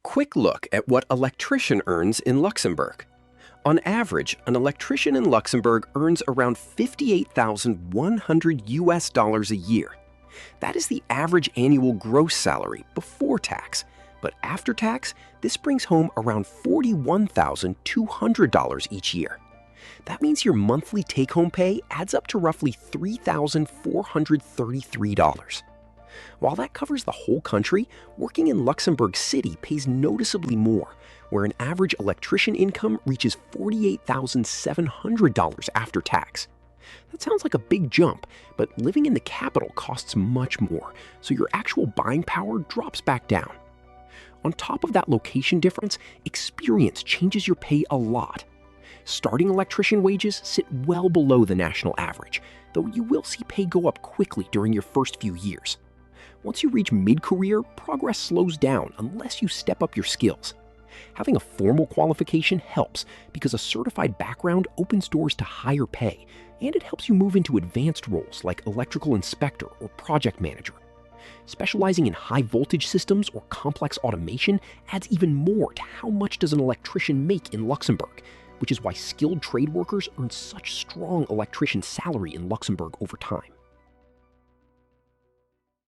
Quick look at what electrician earns in Luxembourg. On average, an electrician in Luxembourg earns around 58,100 US dollars a year. That is the average annual gross salary before tax, but after tax, this brings home around $41,200 each year. That means your monthly take-home pay adds up to roughly $3,433. While that covers the whole country, working in Luxembourg City pays noticeably more, where an average electrician income reaches $48,700 after tax. That sounds like a big jump, but living in the capital costs much more, so your actual buying power drops back down. On top of that location difference, experience changes your pay a lot. Starting electrician wages sit well below the national average, though you will see pay go up quickly during your first few years. Once you reach mid-career, progress slows down unless you step up your skills. Having a formal qualification helps because a certified background opens doors to higher pay, and it helps you move into advanced roles like electrical inspector or project manager. Specializing in high voltage systems or complex automation adds even more to how much does an electrician make in Luxembourg, which is why skilled trade workers earn such strong electrician salary in Luxembourg over time.